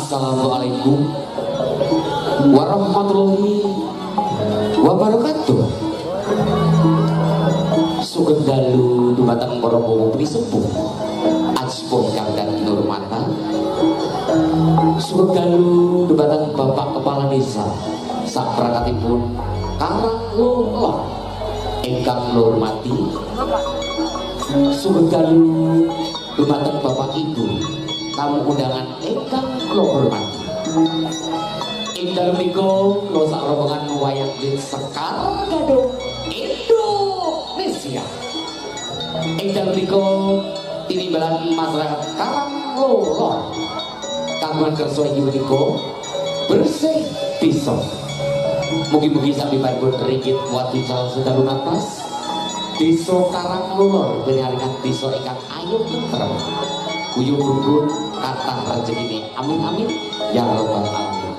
Assalamualaikum warahmatullahi wabarakatuh. Sugeng dalu dumateng para bapak sepuh aspun kang nurmata. Sugeng dalu dumateng Bapak Kepala Desa saprangkatipun Karang Lolo ingkang hormati. Sugeng dalu dumateng Bapak Ibu tamu undangan ingkang kula hormati. Ing dalem menika kula sak rombongan wayang Sekar Gadung Indonesia. Ing dalem menika tinimbalan masyarakat Karang Lolo kagungan kersa inggih menika bersih bisa. Mugi-mugi sami paripun ringgit watica sedalu napas. Desa Karang Lolo benaringan desa ingkang ayu tentrem. Uyuh rukun kathah rezekine. Amin amin ya rabbal alamin.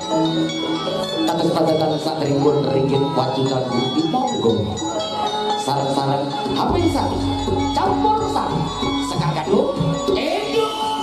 Kados padatan saderengipun ringgit wacucan budi monggo. Saran-saran hamil sari campur sari Sekar Gadung Indonesia.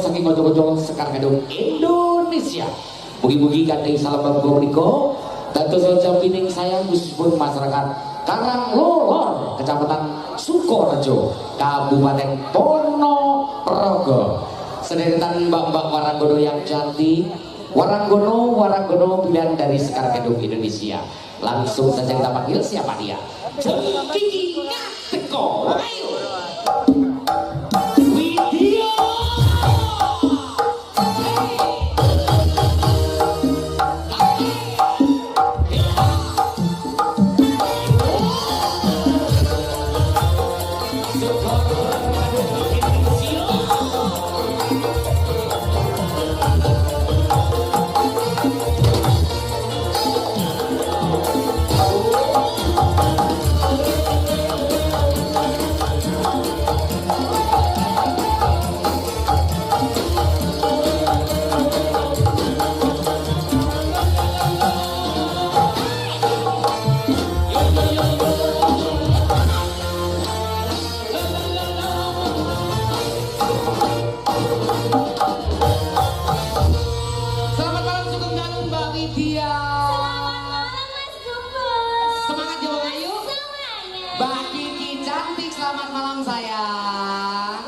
saking ojo-ojo Sekar Gadung Indonesia. Mugi-mugi gandeng salam bangga menika dados jampining saya khususipun masyarakat Karanglolor, Kecamatan Sukorejo, Kabupaten Ponorogo. Sederetan mbak-mbak Waranggono yang cantik, Waranggono pilihan dari Sekar Gadung Indonesia. Langsung saja kita panggil siapa dia? Jengking Teko. Ayo. Widya.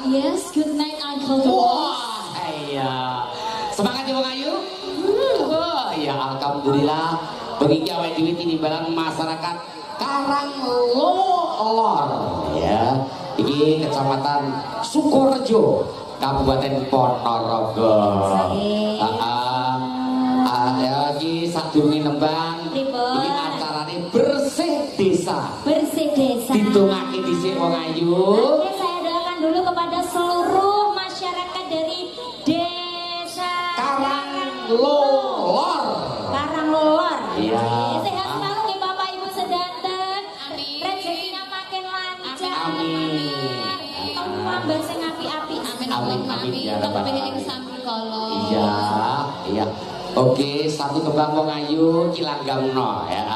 Yes, good night Uncle Thomas. Wah, iya. Semangat ya Bang Ayu. Wah, ya alhamdulillah. Begini awake dhewe tinimbalan masyarakat Karanglolor ya. Iki Kecamatan Sukorejo, Kabupaten Ponorogo. Ya iki sadurunge nembang iki acarane bersih desa. Bersih desa. Ditungake dhisik Bang Ayu. Oke, saya doakan dulu kepada seluruh masyarakat dari desa Karanglolor. Karanglolor. Iya. Sehat selalu nih Bapak Ibu sedanten. Amin. Rezekinya makin lancar. Amin. Tambah sing api-api. Amin. Amin, amin, ya Rabbal Kepengen Alamin. sami kala. Iya, iya. Oke, satu kembang Wong Ayu kilanggamno ya.